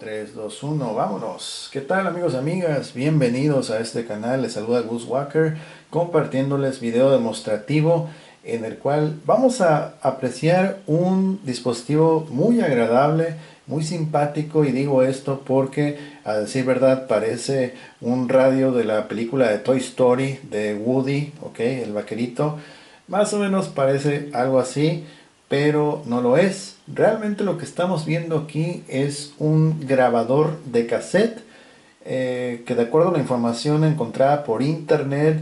3, 2, 1, vámonos. ¿Qué tal amigos y amigas? Bienvenidos a este canal. Les saluda Gus Walker compartiéndoles video demostrativo en el cual vamos a apreciar un dispositivo muy agradable, muy simpático, y digo esto porque a decir verdad parece un radio de la película de Toy Story de Woody, ok, el vaquerito. Más o menos parece algo así, pero no lo es. Realmente lo que estamos viendo aquí es un grabador de cassette que, de acuerdo a la información encontrada por internet,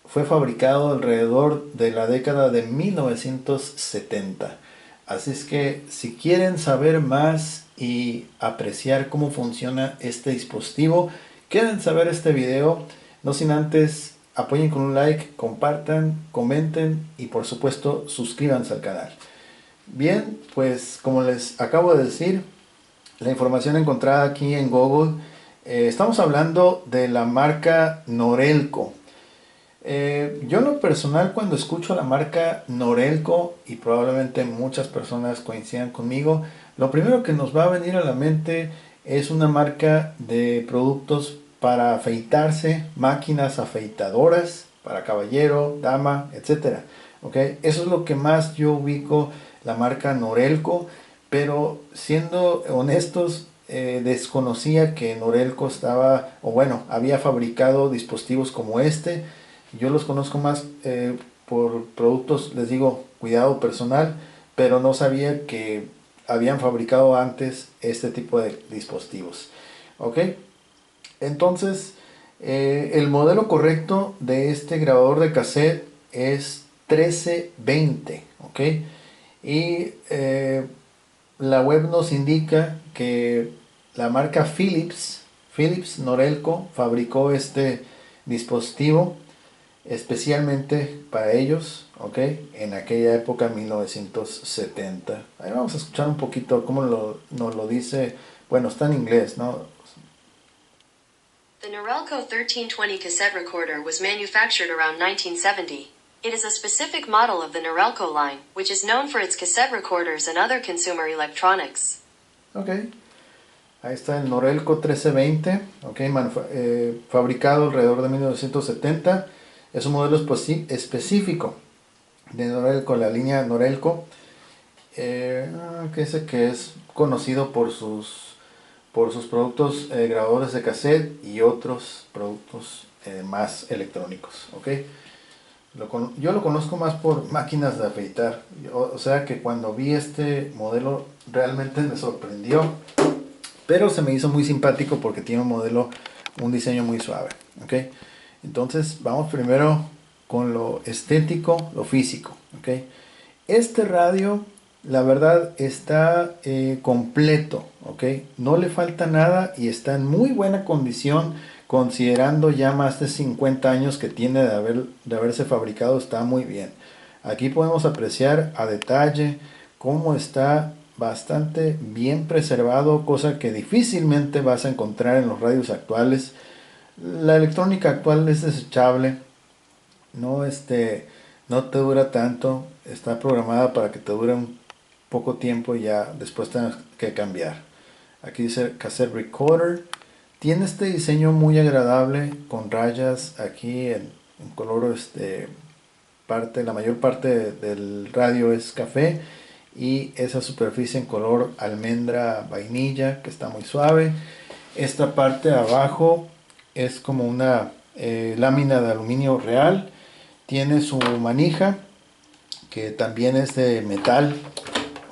fue fabricado alrededor de la década de 1970. Así es que si quieren saber más y apreciar cómo funciona este dispositivo, quédense a ver este video. No sin antes apoyen con un like, compartan, comenten y por supuesto suscríbanse al canal. Bien, pues como les acabo de decir, la información encontrada aquí en Google, estamos hablando de la marca Norelco. Yo en lo personal, cuando escucho la marca Norelco, y probablemente muchas personas coincidan conmigo, lo primero que nos va a venir a la mente es una marca de productos para afeitarse, máquinas afeitadoras para caballero, dama, etcétera. ¿Ok? Eso es lo que más yo ubico, la marca Norelco, pero siendo honestos, desconocía que Norelco estaba, o bueno, había fabricado dispositivos como este. Yo los conozco más por productos, les digo, cuidado personal, pero no sabía que habían fabricado antes este tipo de dispositivos. ¿Ok? Entonces, el modelo correcto de este grabador de cassette es 1320. ¿Ok? Y la web nos indica que la marca Philips Norelco fabricó este dispositivo especialmente para ellos, ¿ok? En aquella época, 1970. Ahí vamos a escuchar un poquito cómo nos lo dice. Bueno, está en inglés, ¿no? The Norelco 1320 cassette recorder was manufactured around 1970. It is a specific model of the Norelco line, which is known for its cassette recorders and other consumer electronics. Ok. Ahí está el Norelco 1320, ok, fabricado alrededor de 1970. Es un modelo específico de Norelco, la línea Norelco, que es conocido por sus productos grabadores de cassette y otros productos más electrónicos. ¿Ok? Yo lo conozco más por máquinas de afeitar. O sea que cuando vi este modelo realmente me sorprendió, pero se me hizo muy simpático porque tiene un diseño muy suave. ¿Ok? Entonces vamos primero con lo estético, lo físico. ¿Ok? Este radio, la verdad, está completo. ¿Ok? No le falta nada y está en muy buena condición, considerando ya más de 50 años que tiene de haberse fabricado. Está muy bien. Aquí podemos apreciar a detalle cómo está bastante bien preservado, cosa que difícilmente vas a encontrar en los radios actuales. La electrónica actual es desechable, no, no te dura tanto, está programada para que te dure un poco tiempo y ya después tengas que cambiar. Aquí dice cassette recorder. Tiene este diseño muy agradable con rayas aquí en color, la mayor parte del radio es café, y esa superficie en color almendra vainilla que está muy suave. Esta parte de abajo es como una lámina de aluminio real. Tiene su manija que también es de metal.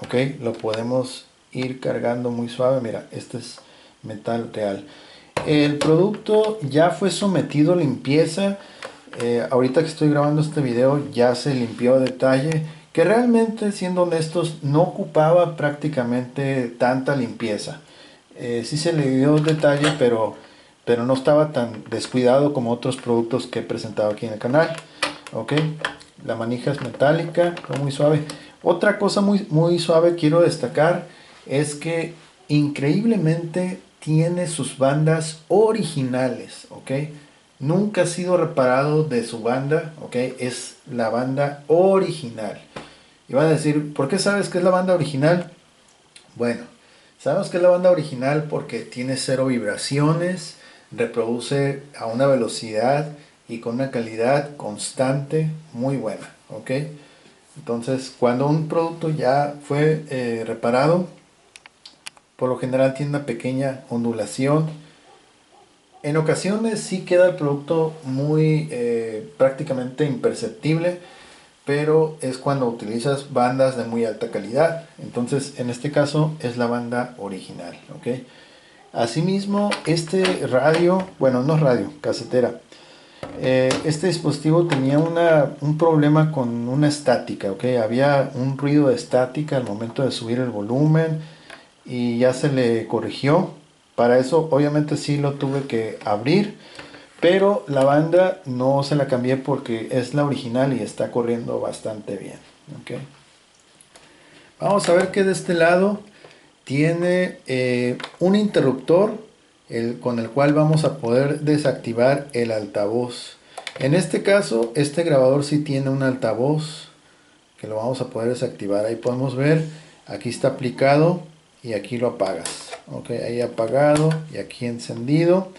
Ok, lo podemos ir cargando muy suave. Mira, este es metal real. El producto ya fue sometido a limpieza. Ahorita que estoy grabando este video ya se limpió a detalle, que realmente, siendo honestos, no ocupaba prácticamente tanta limpieza. Sí se le dio detalle, pero no estaba tan descuidado como otros productos que he presentado aquí en el canal. Ok, la manija es metálica, muy suave. Otra cosa muy suave quiero destacar es que increíblemente tiene sus bandas originales. Ok, nunca ha sido reparado de su banda. Ok, es la banda original. Y van a decir, ¿por qué sabes que es la banda original? Bueno, Sabemos que es la banda original porque tiene cero vibraciones, reproduce a una velocidad y con una calidad constante muy buena, ¿ok? Entonces, cuando un producto ya fue reparado, por lo general tiene una pequeña ondulación. En ocasiones sí queda el producto muy prácticamente imperceptible, pero es cuando utilizas bandas de muy alta calidad. Entonces, en este caso es la banda original, ¿ok? Asimismo, este radio, bueno, no es radio, casetera. Este dispositivo tenía un problema con una estática, ¿ok? Había un ruido de estática al momento de subir el volumen y ya se le corrigió. Para eso, obviamente, sí lo tuve que abrir, pero la banda no se la cambié porque es la original y está corriendo bastante bien, ¿ok? Vamos a ver que de este lado tiene un interruptor con el cual vamos a poder desactivar el altavoz. En este caso, este grabador sí tiene un altavoz que lo vamos a poder desactivar. Ahí podemos ver, aquí está aplicado y aquí lo apagas. Ok, ahí apagado y aquí encendido.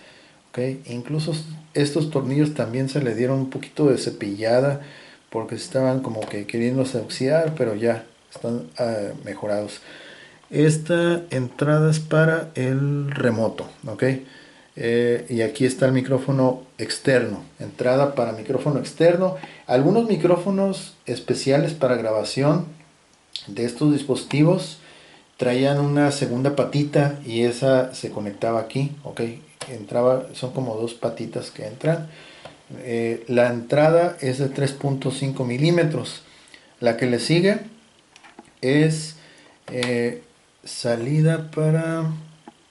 Ok, incluso estos tornillos también se le dieron un poquito de cepillada porque estaban como que queriéndose oxidar, pero ya están mejorados. Esta entrada es para el remoto, ¿ok? Y aquí está el micrófono externo, entrada para micrófono externo. Algunos micrófonos especiales para grabación de estos dispositivos traían una segunda patita y esa se conectaba aquí, ¿ok? Entraba, son como dos patitas que entran. La entrada es de 3.5 milímetros. La que le sigue es salida para...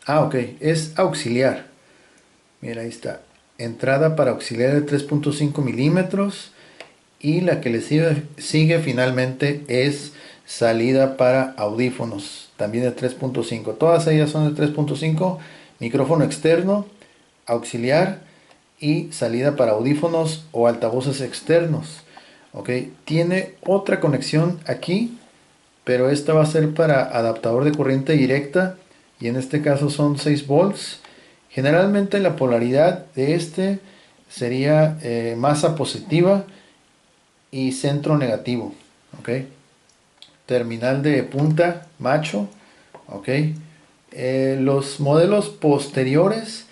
Ah, ok, es auxiliar. Mira, ahí está. Entrada para auxiliar de 3.5 milímetros. Y la que le sigue finalmente es salida para audífonos, también de 3.5. Todas ellas son de 3.5. Micrófono externo, auxiliar y salida para audífonos o altavoces externos. Ok, tiene otra conexión aquí, pero esta va a ser para adaptador de corriente directa y en este caso son 6 volts. Generalmente la polaridad de este sería masa positiva y centro negativo. Ok, terminal de punta macho. Ok, los modelos posteriores,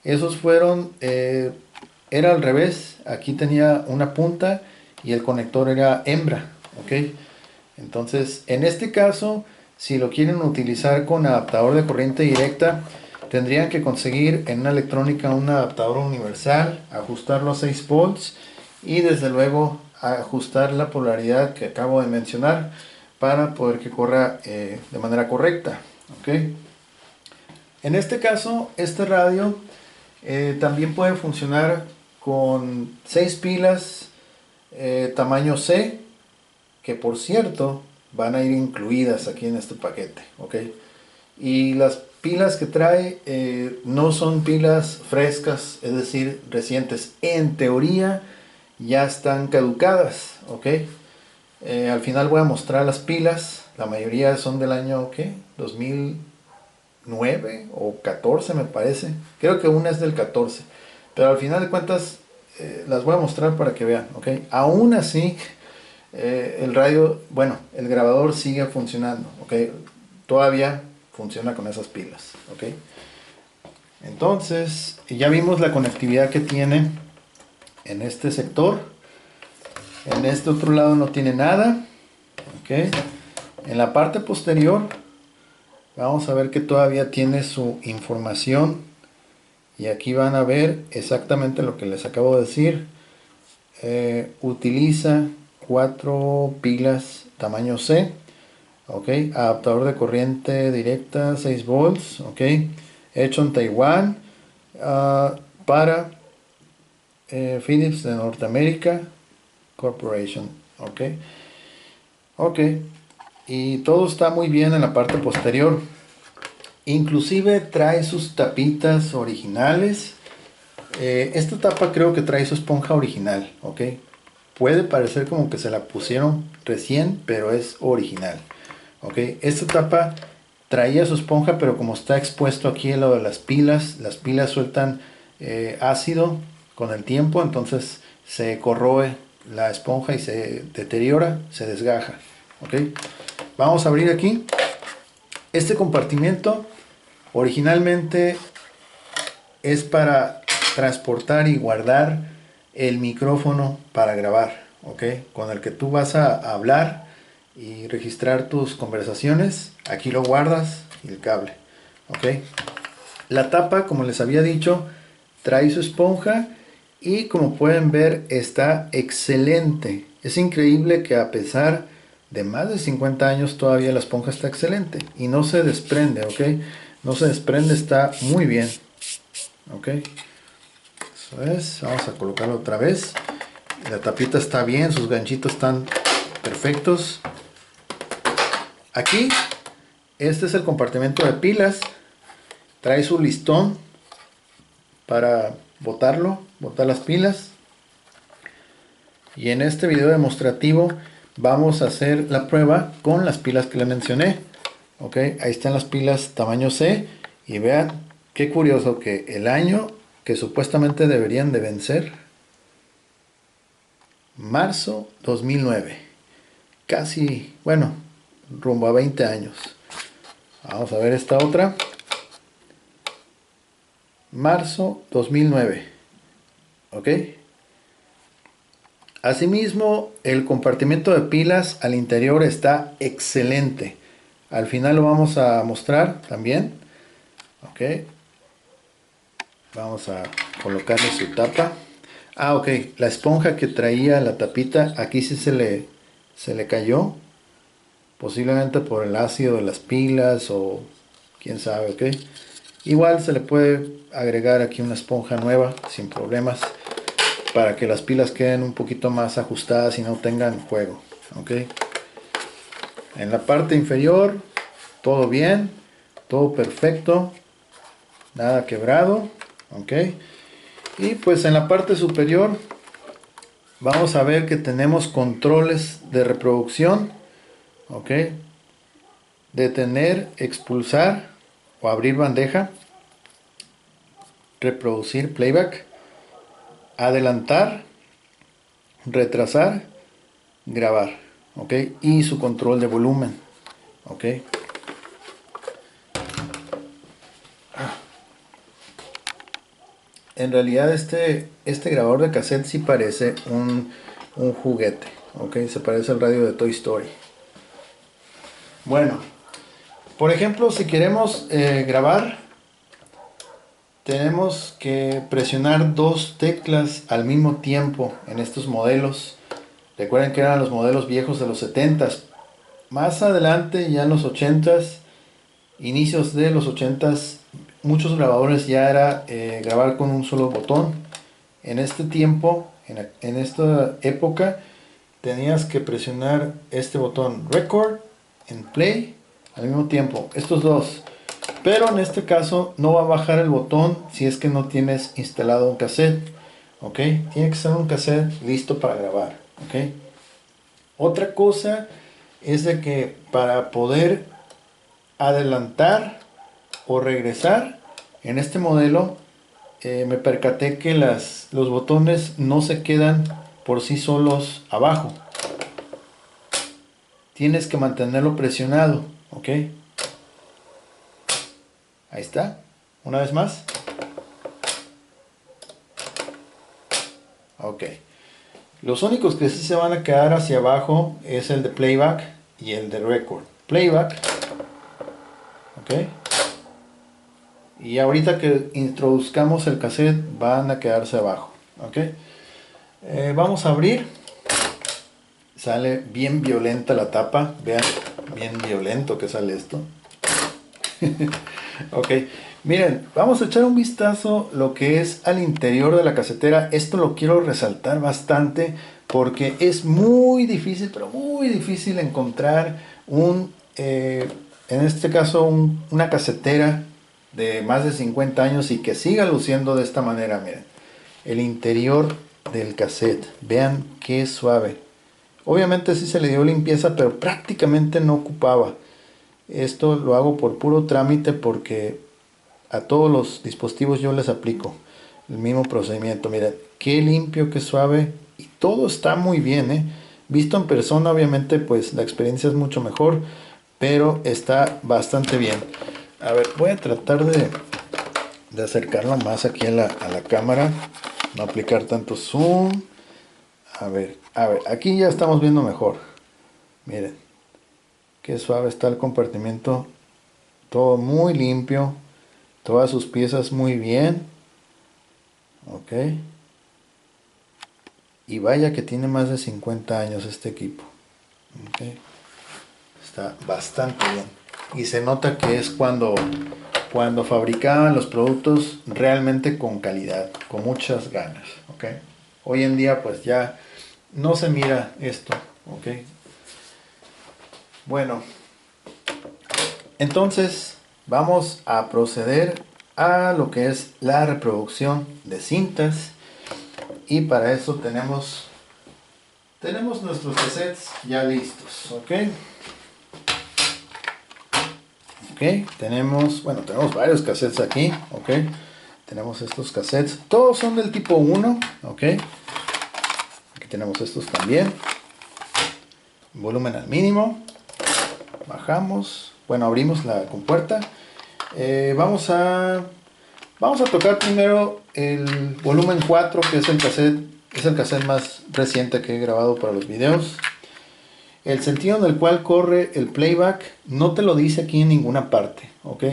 esos fueron, era al revés. Aquí tenía una punta y el conector era hembra. Ok, entonces, en este caso, si lo quieren utilizar con adaptador de corriente directa, tendrían que conseguir en una electrónica un adaptador universal, ajustarlo a 6 volts y desde luego ajustar la polaridad que acabo de mencionar para poder que corra de manera correcta. ¿Okay? En este caso, este radio también puede funcionar con 6 pilas tamaño C, que por cierto van a ir incluidas aquí en este paquete, ¿ok? Y las pilas que trae no son pilas frescas, es decir, recientes. En teoría ya están caducadas, ¿ok? Al final voy a mostrar las pilas, la mayoría son del año, ¿qué? 2009 o 14 me parece, creo que una es del 14, pero al final de cuentas las voy a mostrar para que vean, ¿ok? Aún así el radio, bueno, el grabador sigue funcionando, ¿ok? Todavía funciona con esas pilas, ¿ok? Entonces, ya vimos la conectividad que tiene en este sector. En este otro lado no tiene nada, ¿ok? En la parte posterior vamos a ver que todavía tiene su información y aquí van a ver exactamente lo que les acabo de decir. Utiliza 4 pilas tamaño C, ok, adaptador de corriente directa 6 volts, ok, hecho en Taiwán, para Philips de Norteamérica Corporation, ok, ok, y todo está muy bien en la parte posterior, inclusive trae sus tapitas originales. Esta tapa creo que trae su esponja original, ok, puede parecer como que se la pusieron recién, pero es original. Ok, esta tapa traía su esponja, pero como está expuesto aquí en lo de las pilas sueltan ácido con el tiempo, entonces se corroe la esponja y se deteriora, se desgaja. ¿Ok? Vamos a abrir aquí. Este compartimento originalmente es para transportar y guardar el micrófono para grabar, ¿ok? Con el que tú vas a hablar y registrar tus conversaciones. Aquí lo guardas y el cable, ¿ok? La tapa, como les había dicho, trae su esponja y como pueden ver está excelente. Es increíble que a pesar de más de 50 años todavía la esponja está excelente y no se desprende, ¿ok? No se desprende, está muy bien, ¿ok? Eso es, vamos a colocarlo otra vez. La tapita está bien, sus ganchitos están perfectos. Aquí, este es el compartimento de pilas. Trae su listón para botar las pilas. Y en este video demostrativo vamos a hacer la prueba con las pilas que le mencioné. Ok, ahí están las pilas tamaño C. Y vean qué curioso que el año que supuestamente deberían de vencer, marzo 2009. Casi, bueno, rumbo a 20 años. Vamos a ver esta otra. Marzo 2009. Ok. Asimismo, el compartimento de pilas al interior está excelente. Al final lo vamos a mostrar también. Ok. Vamos a colocarle su tapa. Ah, ok. La esponja que traía la tapita, aquí sí se le cayó. Posiblemente por el ácido de las pilas o quién sabe, ok. Igual se le puede agregar aquí una esponja nueva sin problemas, para que las pilas queden un poquito más ajustadas y no tengan juego, ok. En la parte inferior todo bien, todo perfecto, nada quebrado, ok. Y pues en la parte superior vamos a ver que tenemos controles de reproducción, ok. Detener, expulsar o abrir bandeja, reproducir playback, adelantar, retrasar, grabar, ok, y su control de volumen, ok. En realidad este grabador de cassette sí parece un juguete, ok, se parece al radio de Toy Story. Bueno, por ejemplo, si queremos grabar, tenemos que presionar dos teclas al mismo tiempo en estos modelos. Recuerden que eran los modelos viejos de los 70s. Más adelante, ya en los 80s, inicios de los 80s, muchos grabadores ya era grabar con un solo botón. En este tiempo, en esta época, tenías que presionar este botón Record en Play al mismo tiempo, estos dos. Pero en este caso no va a bajar el botón si es que no tienes instalado un cassette, ok. Tiene que ser un cassette listo para grabar, ok. Otra cosa es de que para poder adelantar o regresar en este modelo, me percaté que los botones no se quedan por sí solos abajo. Tienes que mantenerlo presionado, ok. Ahí está, una vez más. Ok. Los únicos que sí se van a quedar hacia abajo es el de playback y el de record. Playback. Ok. Y ahorita que introduzcamos el cassette van a quedarse abajo. Ok. Vamos a abrir. Sale bien violenta la tapa. Vean, bien violento que sale esto. Ok. Miren, vamos a echar un vistazo lo que es al interior de la casetera. Esto lo quiero resaltar bastante porque es muy difícil, pero muy difícil encontrar en este caso una casetera de más de 50 años y que siga luciendo de esta manera. Miren, el interior del cassette, vean qué suave. Obviamente sí se le dio limpieza, pero prácticamente no ocupaba. Esto lo hago por puro trámite porque a todos los dispositivos yo les aplico el mismo procedimiento. Miren, qué limpio, qué suave y todo está muy bien, ¿eh? Visto en persona, obviamente, pues la experiencia es mucho mejor, pero está bastante bien. A ver, voy a tratar de acercarlo más aquí a la cámara, no aplicar tanto zoom. A ver, aquí ya estamos viendo mejor. Miren, qué suave está el compartimiento, todo muy limpio, todas sus piezas muy bien. Ok, y vaya que tiene más de 50 años este equipo. Okay. Está bastante bien y se nota que es cuando fabricaban los productos realmente con calidad, con muchas ganas. Okay. Hoy en día pues ya no se mira esto. Okay. Bueno, entonces vamos a proceder a lo que es la reproducción de cintas. Y para eso tenemos nuestros cassettes ya listos, ¿ok? Tenemos varios cassettes aquí, ¿ok? Tenemos estos cassettes, todos son del tipo 1, ¿ok? Aquí tenemos estos también. Volumen al mínimo. Bajamos, abrimos la compuerta. Vamos a tocar primero el volumen 4, que es el cassette más reciente que he grabado para los videos. El sentido en el cual corre el playback no te lo dice aquí en ninguna parte, ¿ok?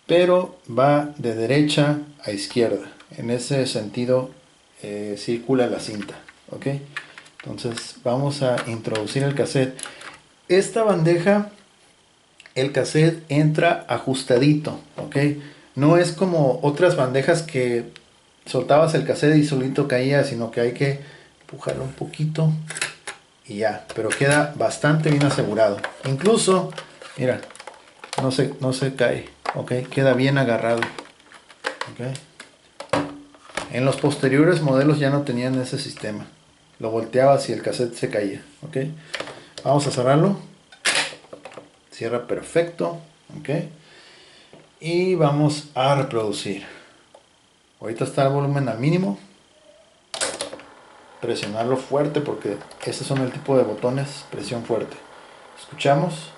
Pero va de derecha a izquierda. En ese sentido circula la cinta, ¿ok? Entonces vamos a introducir el cassette. Esta bandeja, el cassette entra ajustadito, ¿ok? No es como otras bandejas que soltabas el cassette y solito caía, sino que hay que empujarlo un poquito y ya, pero queda bastante bien asegurado. Incluso, mira, no se cae, ¿ok? Queda bien agarrado, ¿ok? En los posteriores modelos ya no tenían ese sistema. Lo volteabas y el cassette se caía, ¿ok? Vamos a cerrarlo. Cierra perfecto, ¿ok? Y vamos a reproducir. Ahorita está el volumen al mínimo. Presionarlo fuerte porque estos son el tipo de botones, presión fuerte. Escuchamos.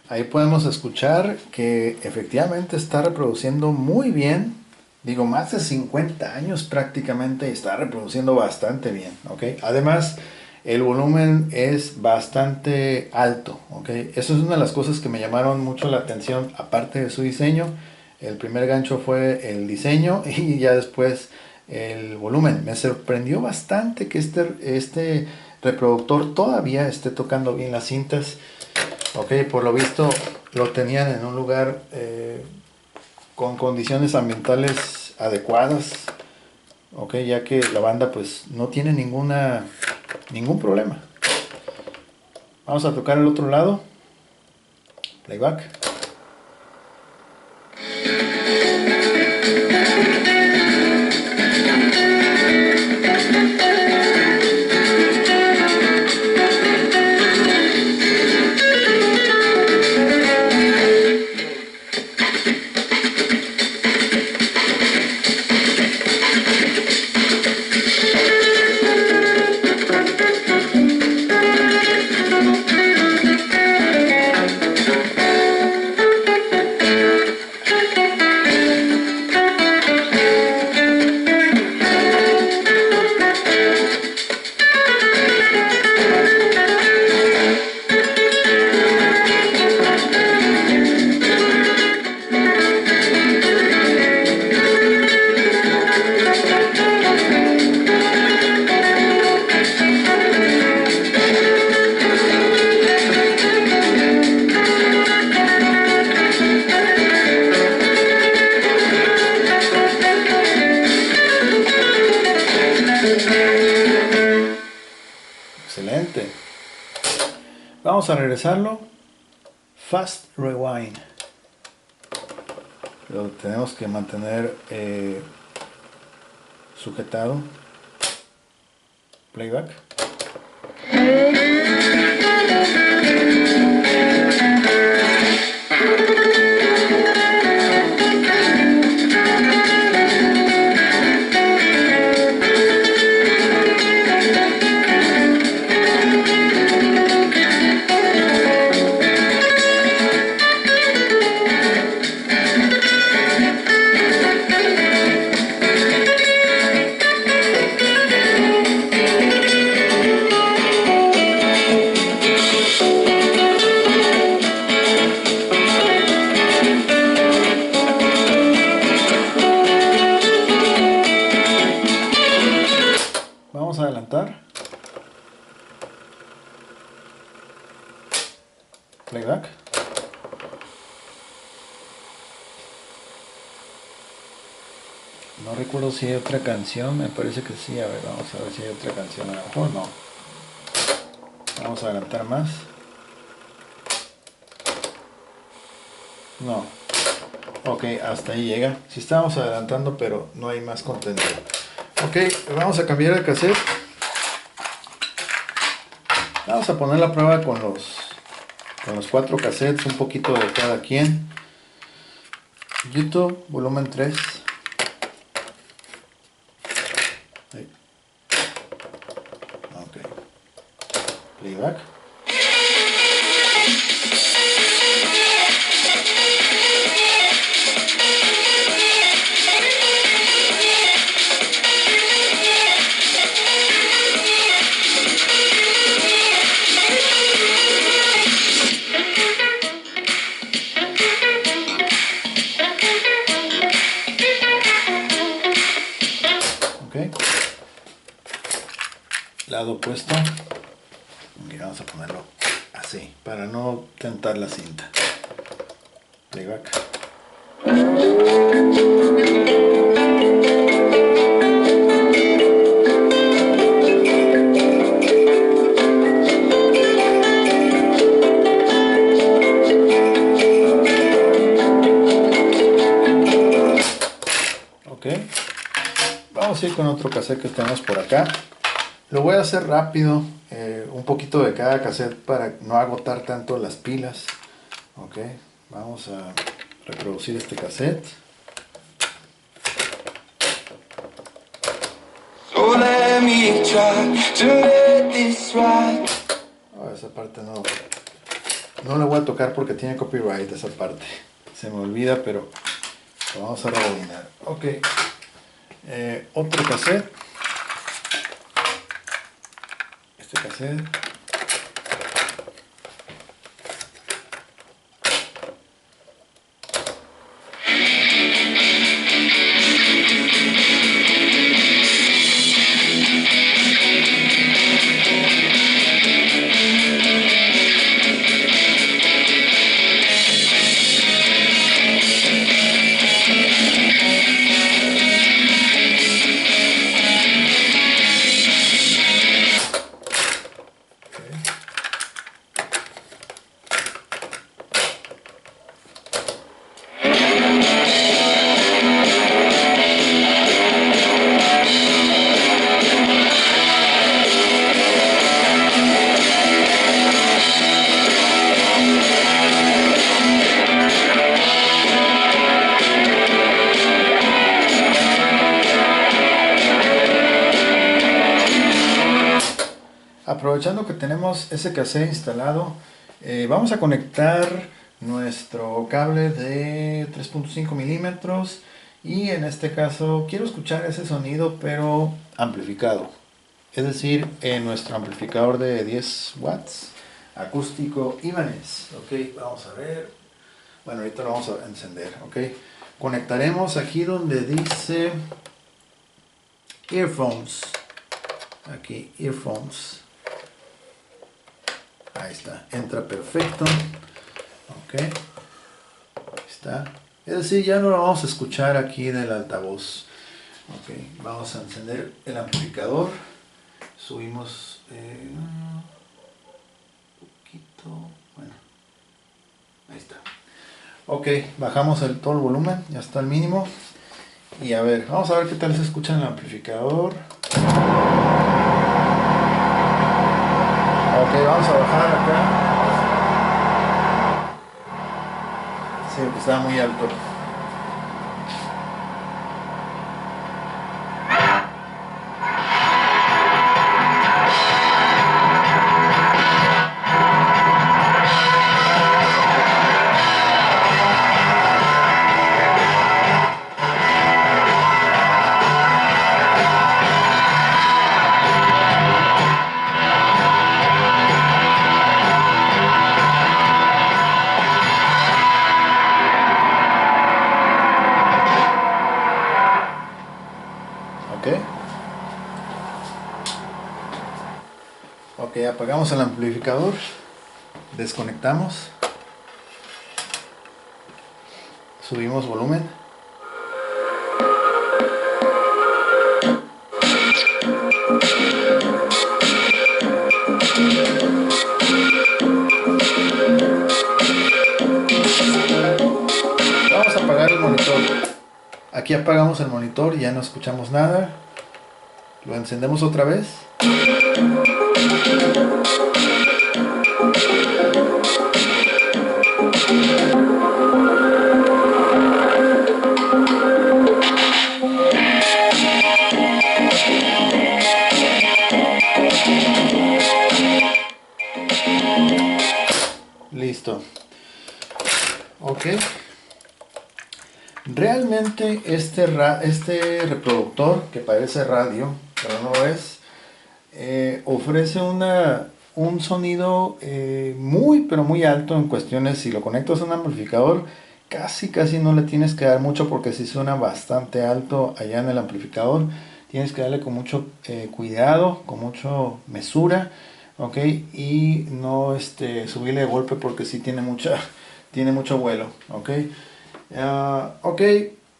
Ahí podemos escuchar que efectivamente está reproduciendo muy bien. Digo, más de 50 años prácticamente, y está reproduciendo bastante bien, ¿ok? Además, el volumen es bastante alto, ¿ok? Eso es una de las cosas que me llamaron mucho la atención, aparte de su diseño. El primer gancho fue el diseño y ya después el volumen. Me sorprendió bastante que este reproductor todavía esté tocando bien las cintas. Ok, por lo visto lo tenían en un lugar con condiciones ambientales adecuadas. Ok, ya que la banda pues no tiene ningún problema. Vamos a tocar el otro lado. Playback. Excelente. Vamos a regresarlo. Fast rewind. Lo tenemos que mantener sujetado. Playback. Vamos a adelantar. Playback. No recuerdo si hay otra canción, me parece que sí. A ver, vamos a ver si hay otra canción. A lo mejor no. Vamos a adelantar más. No. Ok, hasta ahí llega. Sí estábamos adelantando, pero no hay más contenido. Ok, vamos a cambiar el cassette. Vamos a poner la prueba con los 4 cassettes, un poquito de cada quien. YouTube, volumen 3. Ahí. Ok. Playback. Lado opuesto. Y vamos a ponerlo así para no tentar la cinta. Playback. Ok, vamos a ir con otro cassette que tenemos por acá. Lo voy a hacer rápido, un poquito de cada cassette para no agotar tanto las pilas. Ok, vamos a reproducir este cassette. Oh, esa parte no la voy a tocar porque tiene copyright esa parte. Se me olvida, pero lo vamos a rebobinar. Ok, otro cassette. Este cassette. Aprovechando que tenemos ese cassette instalado, vamos a conectar nuestro cable de 3.5 milímetros y en este caso quiero escuchar ese sonido pero amplificado, es decir, en nuestro amplificador de 10 watts acústico Ibanez. Ok, vamos a ver. Bueno, ahorita lo vamos a encender. Ok, conectaremos aquí donde dice earphones. Aquí, earphones. Ahí está, entra perfecto. Ok, ahí está. Es decir, ya no lo vamos a escuchar aquí del altavoz. Ok, vamos a encender el amplificador. Subimos Ok, bajamos todo el volumen, ya está al mínimo. Y a ver, vamos a ver qué tal se escucha en el amplificador. Ok, vamos a bajar acá. Sí, que está muy alto. Ok. Ok, apagamos el amplificador. Desconectamos. Subimos volumen. Vamos a apagar el monitor. Aquí apagamos el monitor y ya no escuchamos nada. Lo encendemos otra vez. Listo. Ok. Realmente este reproductor, que parece radio, pero no lo es, ofrece un sonido muy pero muy alto en cuestiones. Si lo conectas a un amplificador, casi no le tienes que dar mucho, porque si suena bastante alto allá en el amplificador. Tienes que darle con mucho cuidado, con mucho mesura, ok, y no subirle de golpe, porque si tiene mucho vuelo, ok. Ok,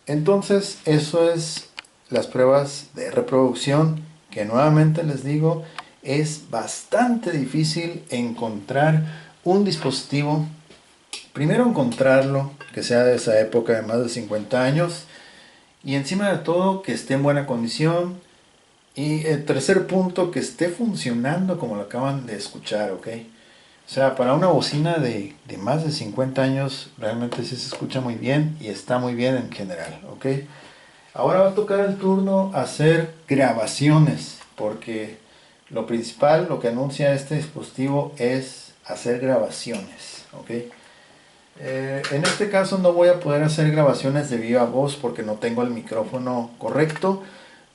entonces eso es las pruebas de reproducción, que nuevamente les digo, es bastante difícil encontrar un dispositivo. Primero, encontrarlo que sea de esa época, de más de 50 años, y encima de todo que esté en buena condición. Y el tercer punto, que esté funcionando como lo acaban de escuchar, ok. O sea, para una bocina de más de 50 años, realmente sí se escucha muy bien y está muy bien en general, ¿ok? Ahora va a tocar el turno hacer grabaciones, porque lo principal, lo que anuncia este dispositivo, es hacer grabaciones, ¿ok? En este caso no voy a poder hacer grabaciones de viva voz porque no tengo el micrófono correcto,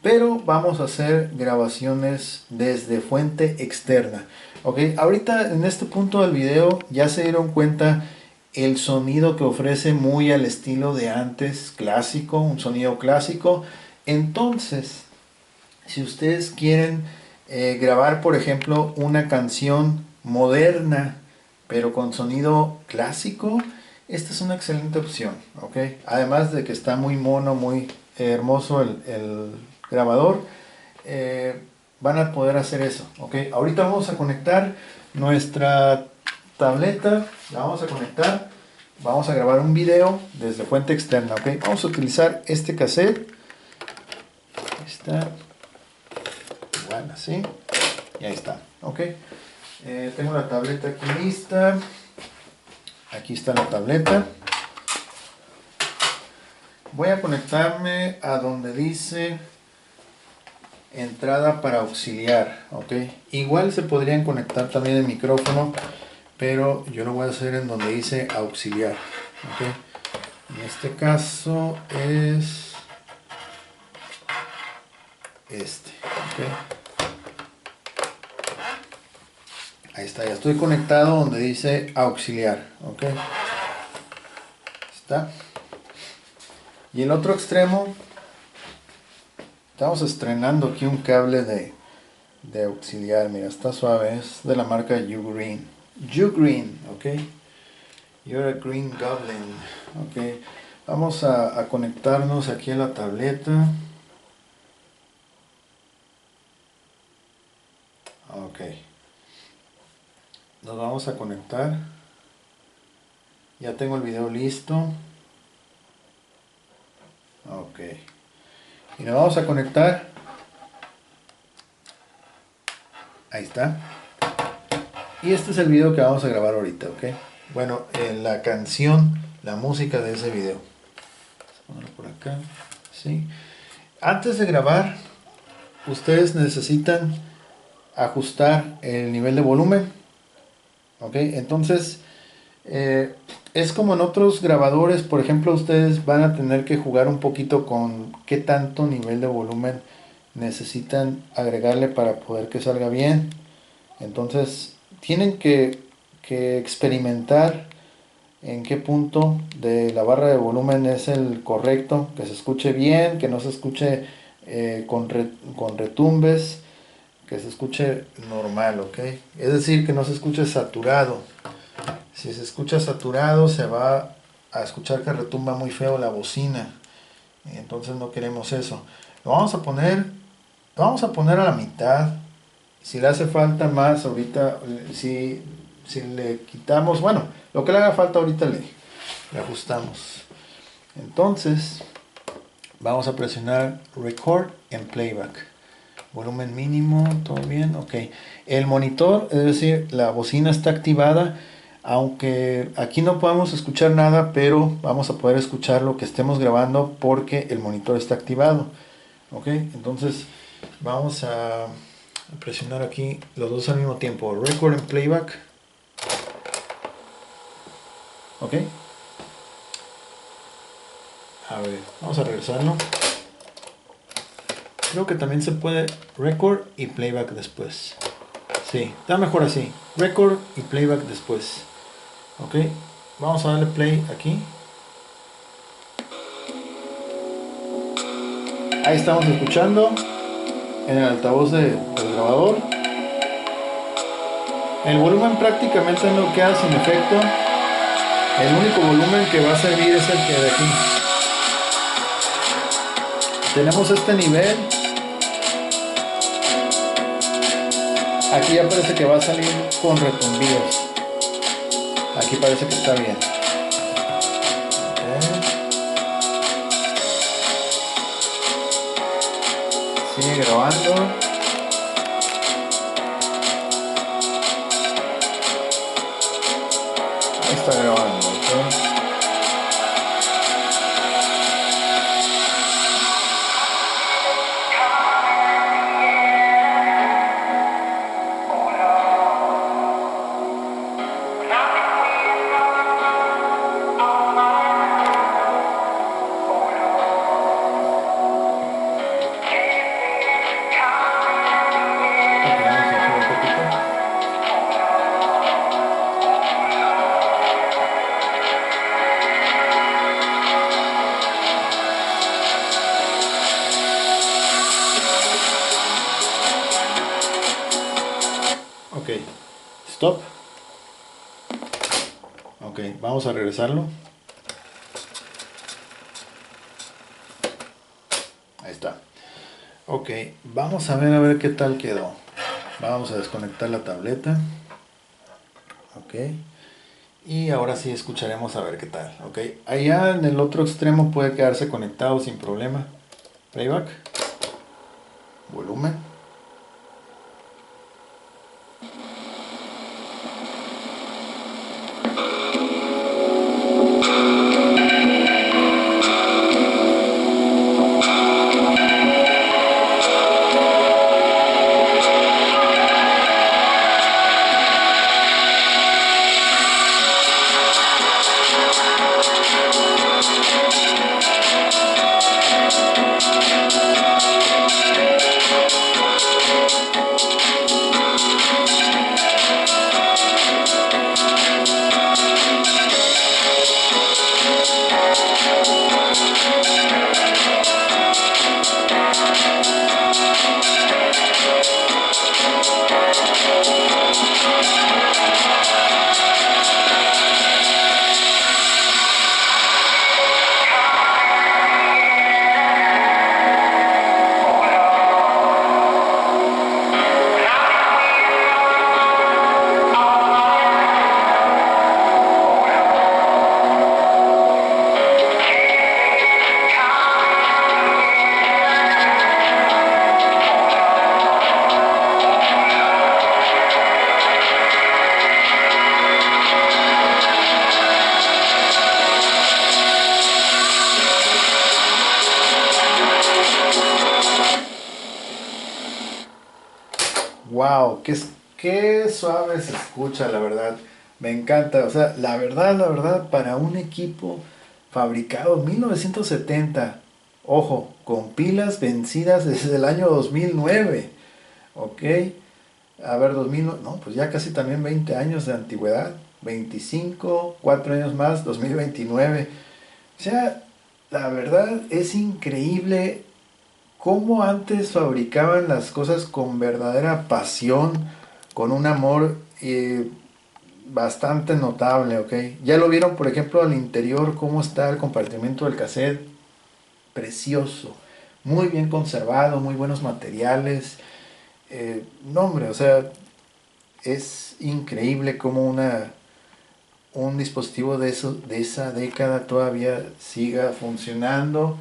pero vamos a hacer grabaciones desde fuente externa. Ok, ahorita en este punto del video ya se dieron cuenta el sonido que ofrece, muy al estilo de antes, clásico, un sonido clásico. Entonces, si ustedes quieren grabar, por ejemplo, una canción moderna, pero con sonido clásico, esta es una excelente opción, ¿ok? Además de que está muy mono, muy hermoso el grabador, van a poder hacer eso, ¿ok? Ahorita vamos a conectar nuestra tableta, la vamos a conectar, vamos a grabar un video desde fuente externa, ¿ok? Vamos a utilizar este cassette, está igual así, y ahí está, ¿ok? Tengo la tableta aquí lista, aquí está la tableta. Voy a conectarme a donde dice entrada para auxiliar, ok. Igual se podrían conectar también el micrófono, pero yo lo voy a hacer en donde dice auxiliar, ok. En este caso es ok. Ahí está, ya estoy conectado donde dice auxiliar, ok. Está. Y el otro extremo, estamos estrenando aquí un cable de auxiliar. Mira, está suave, es de la marca Ugreen. Ugreen, ok. You're a green goblin, ok. Vamos a conectarnos aquí a la tableta. Ok. Nos vamos a conectar Ya tengo el video listo. Ok. Y nos vamos a conectar. Ahí está. Y este es el video que vamos a grabar ahorita, ok. Bueno, la canción, la música de ese video. Vamos a ponerlo por acá. Sí. Antes de grabar, ustedes necesitan ajustar el nivel de volumen. Ok, entonces es como en otros grabadores. Por ejemplo, ustedes van a tener que jugar un poquito con qué tanto nivel de volumen necesitan agregarle para poder que salga bien. Entonces tienen que experimentar en qué punto de la barra de volumen es el correcto, que se escuche bien, que no se escuche con retumbes, que se escuche normal, ok. Es decir, que no se escuche saturado. Si se escucha saturado, se va a escuchar que retumba muy feo la bocina. Entonces no queremos eso. Lo vamos a poner a la mitad. Si le hace falta más ahorita, si le quitamos, bueno, lo que le haga falta ahorita le ajustamos. Entonces vamos a presionar Record and Playback. Volumen mínimo, todo bien, ok. El monitor, es decir, la bocina está activada, aunque aquí no podemos escuchar nada, pero vamos a poder escuchar lo que estemos grabando porque el monitor está activado. Ok, entonces vamos a presionar aquí los dos al mismo tiempo, Record and Playback. Ok. A ver, vamos a regresarlo. Creo que también se puede record y playback después. Sí, está mejor así. Record y playback después. Ok, vamos a darle play aquí. Ahí estamos escuchando en el altavoz del grabador. El volumen prácticamente no queda sin efecto. El único volumen que va a servir es el que de aquí. Tenemos este nivel. Aquí ya parece que va a salir con retumbidos. Aquí parece que está bien. Sigue grabando. Ahí está grabando. ¿Okay? Ok, stop. Ok, vamos a regresarlo. Ahí está. Ok, vamos a ver qué tal quedó. Vamos a desconectar la tableta. Ok. Y ahora sí escucharemos a ver qué tal. Ok, allá en el otro extremo puede quedarse conectado sin problema. Playback. Volumen. wow, qué suave se escucha, la verdad. Me encanta, o sea, la verdad, para un equipo fabricado en 1970, ojo, con pilas vencidas desde el año 2009, ok, a ver, 2000, no, pues ya casi también 20 años de antigüedad, 25, 4 años más, 2029. O sea, la verdad es increíble cómo antes fabricaban las cosas con verdadera pasión, con un amor bastante notable, ¿ok? Ya lo vieron, por ejemplo, al interior, cómo está el compartimento del cassette, precioso, muy bien conservado, muy buenos materiales. No, hombre, o sea, es increíble cómo un dispositivo de esa década todavía siga funcionando.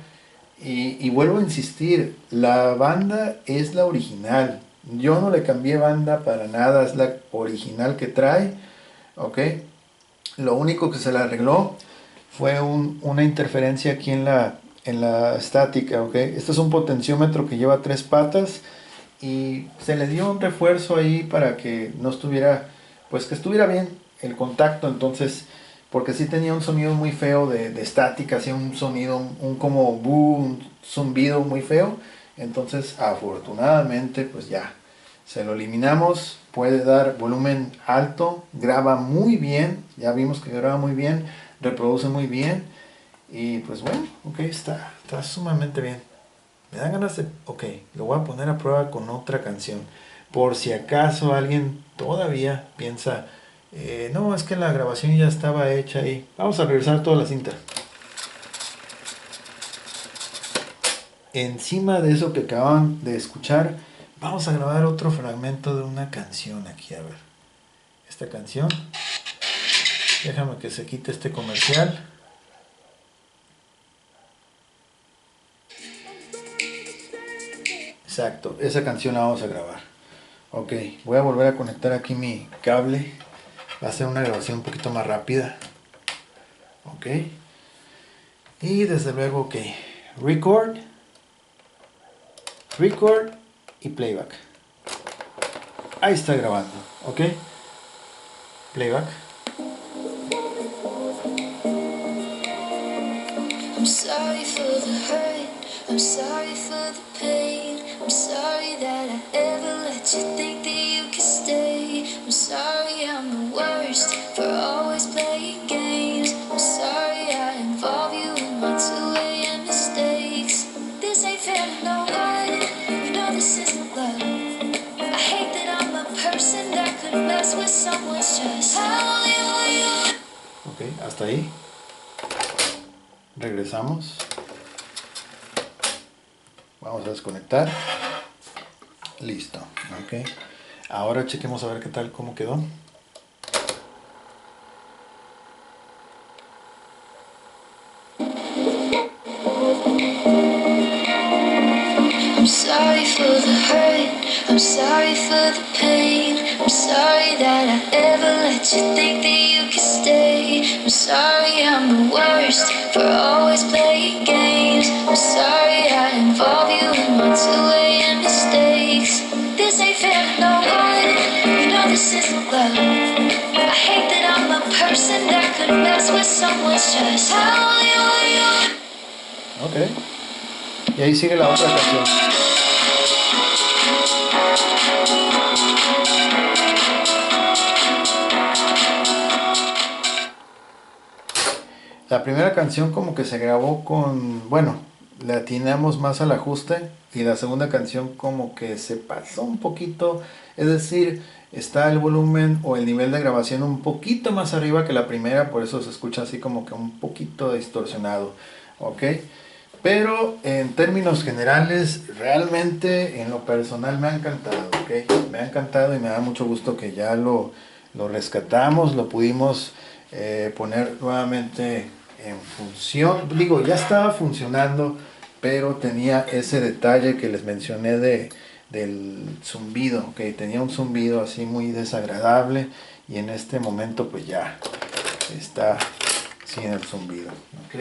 Y vuelvo a insistir, la banda es la original. Yo no le cambié banda para nada, es la original que trae, ¿ok? Lo único que se le arregló fue una interferencia aquí en la estática, ¿ok? Este es un potenciómetro que lleva 3 patas y se le dio un refuerzo ahí para que no estuviera, pues que estuviera bien el contacto, entonces, porque sí tenía un sonido muy feo de estática, hacía un sonido, un como un zumbido muy feo, entonces afortunadamente pues ya, se lo eliminamos, puede dar volumen alto, graba muy bien, ya vimos que graba muy bien, reproduce muy bien, y pues bueno, ok, está sumamente bien. Me dan ganas de... Ok, lo voy a poner a prueba con otra canción. Por si acaso alguien todavía piensa, no, es que la grabación ya estaba hecha ahí. Vamos a revisar toda la cinta. Encima de eso que acaban de escuchar, vamos a grabar otro fragmento de una canción aquí. A ver, esta canción. Déjame que se quite este comercial. Exacto, esa canción la vamos a grabar. Ok, voy a volver a conectar aquí mi cable. Va a ser una grabación un poquito más rápida. Ok. Y desde luego, ok. Record. Record y playback. Ahí está grabando. Ok. Playback. I'm sorry for the hurt, I'm sorry for the pain, I'm sorry that I ever let you think that you could stay. I'm sorry I'm the worst for always playing games. I'm sorry I involve you in my 2 a.m. mistakes. This ain't fair to no one, you know this isn't love. I hate that I'm a person that could mess with someone's trust. Ok, hasta ahí. Regresamos. Vamos a desconectar. Listo. Ok. Ahora chequemos a ver qué tal, cómo quedó. I'm sorry for the hurt, I'm sorry for the pain, I'm sorry that I ever let you think that you could stay. I'm sorry I'm the worst for always playing games. I'm sorry I involve you in my 2 a.m. mistakes. This ain't fair to no one, you know this isn't love. I hate that I'm a person that could mess with someone's trust. Ok. Y ahí sigue la otra canción. La primera canción como que se grabó con, bueno, le atinamos más al ajuste y la segunda canción como que se pasó un poquito, es decir, está el volumen o el nivel de grabación un poquito más arriba que la primera, por eso se escucha así como que un poquito distorsionado, ¿ok? Pero en términos generales, realmente en lo personal me ha encantado, ¿ok? Me ha encantado y me da mucho gusto que ya lo rescatamos, lo pudimos poner nuevamente en función. Digo, ya estaba funcionando, pero tenía ese detalle que les mencioné del zumbido, ¿ok? Tenía un zumbido así muy desagradable y en este momento pues ya está sin el zumbido, ¿ok?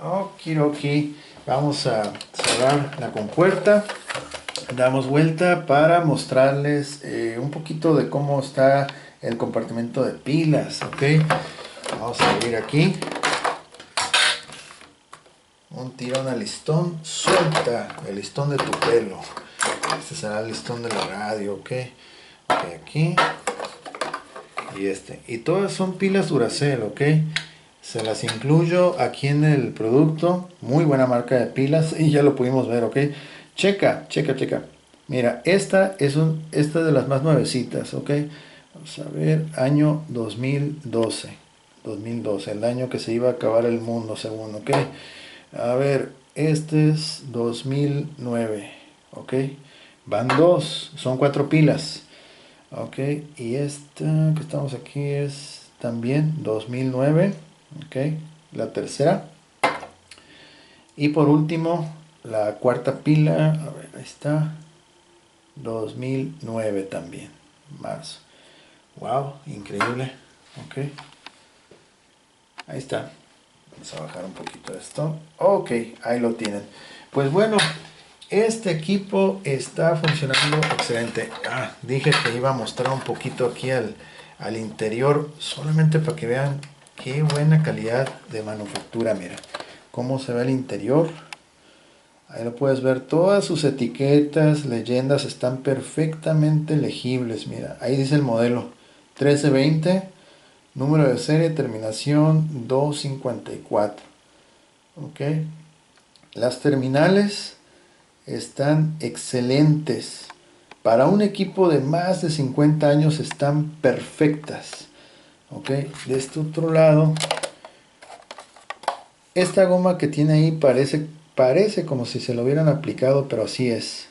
Okidoki, vamos a cerrar la compuerta Damos vuelta para mostrarles un poquito de cómo está el compartimento de pilas, ¿ok? Vamos a abrir aquí. Un tirón al listón, suelta el listón de tu pelo. Este será el listón de la radio, ¿ok? Ok, aquí. Y este. Y todas son pilas Duracell, ¿ok? Se las incluyo aquí en el producto. Muy buena marca de pilas. Y ya lo pudimos ver, ¿ok? Checa. Mira, esta es de las más nuevecitas, ¿ok? Vamos a ver, año 2012. 2012, el año que se iba a acabar el mundo, según, ¿ok? A ver, este es 2009, ¿ok? Van dos, son 4 pilas, ¿ok? Y esta que estamos aquí es también 2009, ¿ok? La tercera. Y por último, la cuarta pila, a ver, ahí está, 2009 también, marzo. Wow, increíble, ¿ok? Ahí está. Vamos a bajar un poquito esto. Ok, ahí lo tienen. Pues bueno, este equipo está funcionando excelente. Dije que iba a mostrar un poquito aquí al interior, solamente para que vean qué buena calidad de manufactura. Mira, cómo se ve el interior. Ahí lo puedes ver, todas sus etiquetas, leyendas están perfectamente legibles. Mira, ahí dice el modelo 1320. Número de serie, terminación 254. Ok. Las terminales están excelentes. Para un equipo de más de 50 años están perfectas. Ok. De este otro lado, esta goma que tiene ahí parece como si se lo hubieran aplicado, pero así es.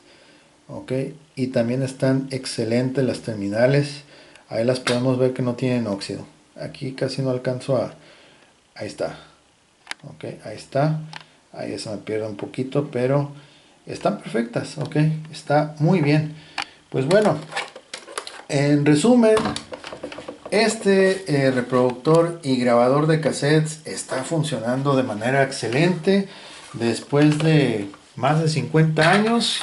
Ok. Y también están excelentes las terminales. Ahí las podemos ver que no tienen óxido. Aquí casi no alcanzo a... Ahí está. Ok, ahí está. Ahí se me pierde un poquito, pero están perfectas. Ok, está muy bien. Pues bueno, en resumen, este reproductor y grabador de cassettes está funcionando de manera excelente. Después de más de 50 años,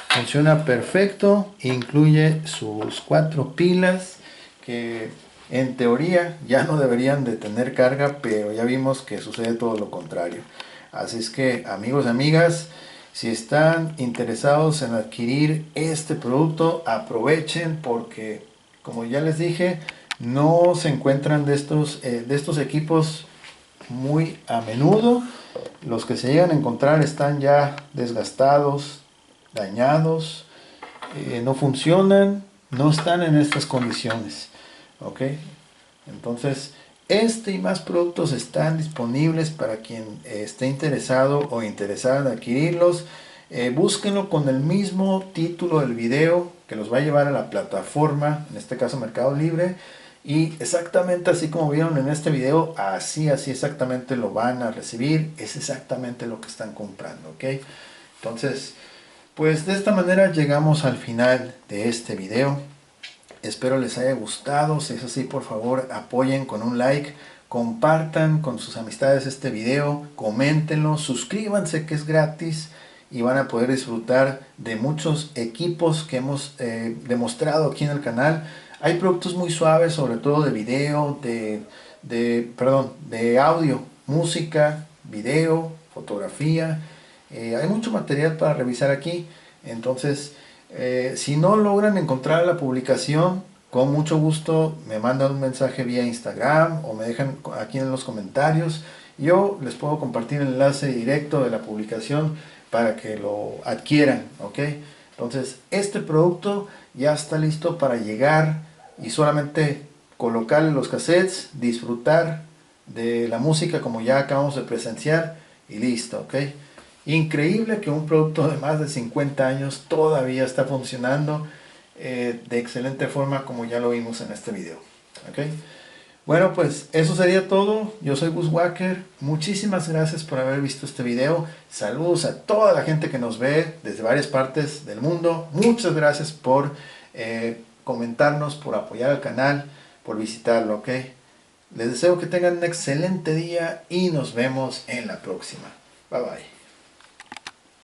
funciona perfecto. Incluye sus 4 pilas que en teoría ya no deberían de tener carga, pero ya vimos que sucede todo lo contrario. Así es que, amigos y amigas, si están interesados en adquirir este producto, aprovechen porque, como ya les dije, no se encuentran de estos equipos muy a menudo. Los que se llegan a encontrar están ya desgastados, dañados, no funcionan, no están en estas condiciones. ¿Ok? Entonces, este y más productos están disponibles para quien esté interesado o interesada en adquirirlos. Búsquenlo con el mismo título del video que los va a llevar a la plataforma, en este caso Mercado Libre. Y exactamente así como vieron en este video, así exactamente lo van a recibir. Es exactamente lo que están comprando, ¿ok? Entonces, pues de esta manera llegamos al final de este video. Espero les haya gustado. Si es así, por favor apoyen con un like, compartan con sus amistades este video, coméntenlo, suscríbanse que es gratis y van a poder disfrutar de muchos equipos que hemos demostrado aquí en el canal. Hay productos muy suaves, sobre todo de video, de audio, música, video, fotografía. Hay mucho material para revisar aquí. Entonces, si no logran encontrar la publicación, con mucho gusto me mandan un mensaje vía Instagram o me dejan aquí en los comentarios. Yo les puedo compartir el enlace directo de la publicación para que lo adquieran, ¿ok? Entonces, este producto ya está listo para llegar y solamente colocarle los cassettes, disfrutar de la música como ya acabamos de presenciar y listo, ¿ok? Increíble que un producto de más de 50 años todavía está funcionando de excelente forma como ya lo vimos en este video. ¿Okay? Bueno, pues eso sería todo. Yo soy Gus Walker. Muchísimas gracias por haber visto este video. Saludos a toda la gente que nos ve desde varias partes del mundo. Muchas gracias por comentarnos, por apoyar al canal, por visitarlo. ¿Ok? Les deseo que tengan un excelente día y nos vemos en la próxima. Bye bye.